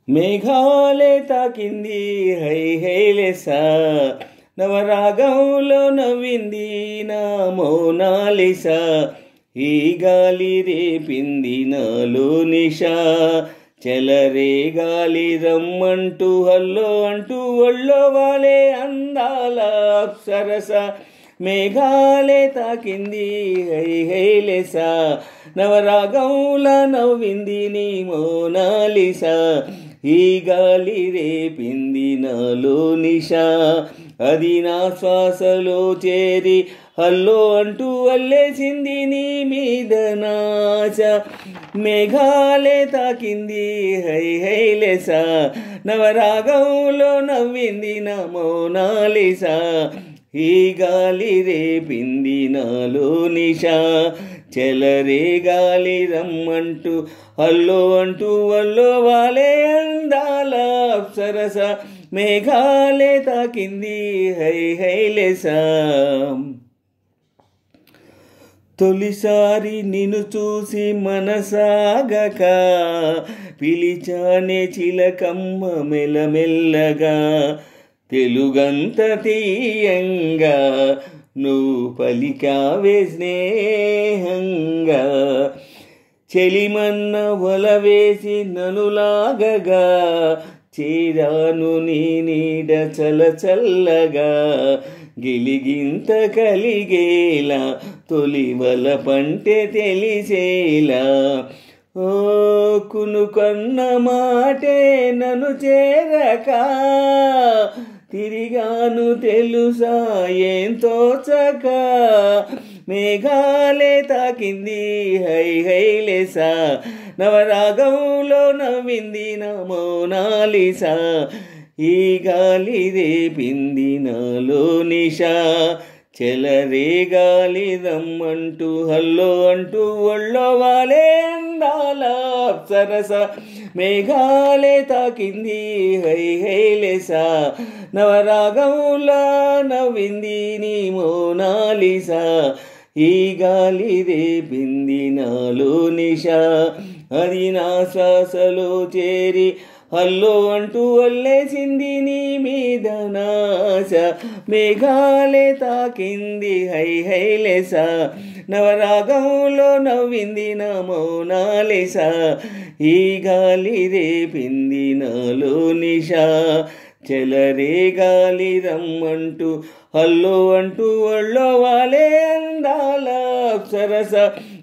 మేఘాలే తాకింది హై హైలెసా, నవరాగంలో నవ్వింది నా మోనాలిసా, ఈ గాలి రేపింది నాలో నిషా, చెలరే గాలి రమ్మంటూ హల్లో అంటూ ఒళ్ళో వాలే అందాల అప్సరస, మేఘాలే తాకింది హై హైలెసా, నవరాగంలా నవ్వింది నీ మోనాలిసా, ఈ గాలి రేపింది నాలో నిషా, అది నా శ్వాసలో చేరి హల్లో అంటూ అల్లేసింది నీ మీద నాశ, మేఘాలే తాకింది హై హైలెసా, నవరాగంలో నవ్వింది నా మోనాలిసా, ఈ గాలి రేపింది నాలో నిషా, చెలరే గాలి రమ్మంటూ హల్లో అంటూ వల్లో వాలే అందాల అప్సరస, మేఘాలే తాకింది హై హైలెసా. తొలిసారి నిన్ను చూసి మనసాగక పిలిచానే చిలకమ్మ మెల్లమెల్లగా, తెలుగంత తీయంగా నువ్వు పలికావే స్నేహంగా, చెలిమన్న వల వేసి నన్ను లాగగా, చేరాను నీ నీడ చల్లగా, గిలిగింత కలిగేలా తొలి వల పంటే తెలిసేలా, ఓ కునుకన్న మాటే నన్ను చేరక, తిరిగాను తెలుసా ఏం తోచక, మేఘాలే తాకింది హై హైలెసా, నవరాగంలో నవ్వింది నా మోనాలిసా, ఈ గాలి రేపింది నాలో నిషా, చెలరే గాలి రమ్మంటూ హల్లో అంటూ ఒళ్ళో వాలే అందాల అప్సరస, మేఘాలే తాకింది హై హైలెసా, నవరాగంలా నవ్వింది నీ మోనాలిసా, ఈ గాలి రేపింది నాలో నిషా, అది నా శ్వాసలో చేరి హల్లో అంటూ అల్లేసింది నీ మీద నాశ, మేఘాలే తాకింది హై హైలెసా, నవరాగంలో నవ్వింది నా మోనాలిసా, ఈ గాలి రేపింది నాలో నిషా, చెలరే గాలి రమ్మంటూ హల్లో అంటూ ఒళ్ళో వాలే అందాల అప్సరస,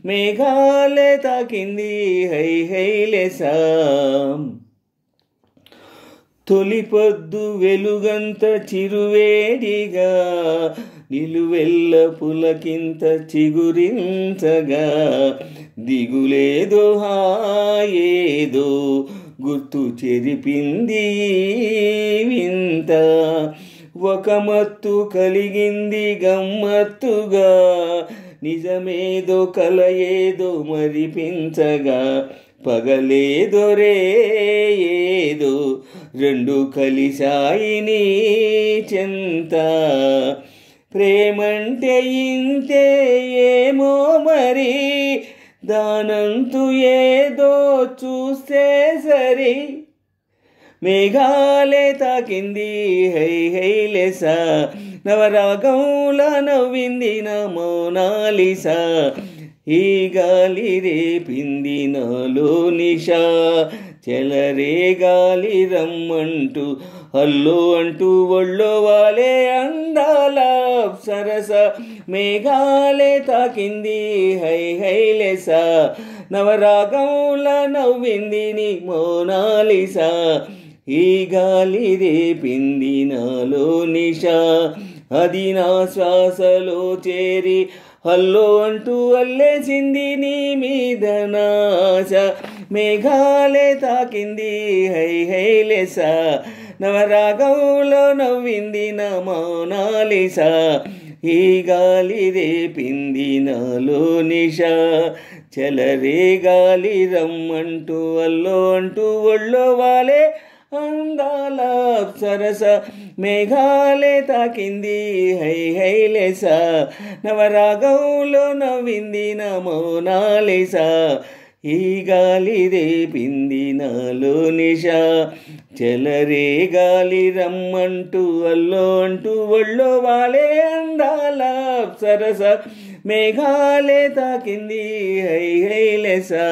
మేఘాలే తాకింది హై హైలెసా. తొలిపొద్దు వెలుగంత చిరువేడిగా నిలువెల్ల పులకింత చిగురించగా, దిగులేదో హాయేదో గుర్తు చెరిపింది వింత, ఒక మత్తు కలిగింది గమ్మత్తుగా, నిజమేదో కల ఏదో మరిపించగా, పగలేదో రేయేదో రెండు కలిశాయి నీ చెంత, ప్రేమంటే ఇంతే ఏమో మరి, దానంతు ఏదో చూస్తే సరి, మేఘాలే తాకింది హై హైలెసా, నవరాగంలా నవ్వింది నా మోనాలిసా, ఈ గాలి రేపింది నాలో నిషా, చెలరే గాలి రమ్మంటూ హల్లో అంటూ ఒళ్ళో వాలే అందాల అప్సరస, మేఘాలే తాకింది హై హైలెసా, నవరాగంలా నవ్వింది నీ మోనాలిసా, ఈ గాలి రేపింది నాలో నిషా, అది నా శ్వాసలో చేరి హల్లో అంటూ అల్లేసింది నీ మీద నాశ, మేఘాలే తాకింది హై హైలెసా, నవరాగంలో నవ్వింది నా మోనాలిసా, ఈ గాలి రేపింది నాలో నిషా, చెలరే గాలి రమ్మంటూ హల్లో అంటూ ఒళ్ళో వాలే అందాల అప్సరస, మేఘాలే తాకింది హై హైలెసా, నవరాగంలో నవ్వింది నా మోనాలిసా, ఈ గాలి రేపింది నాలో నిష చెలరే గాలి రమ్మంటూ అల్లో అంటూ ఒళ్ళో వాలే అందాల సరస మేఘాలే తాకింది హై హై లెసా.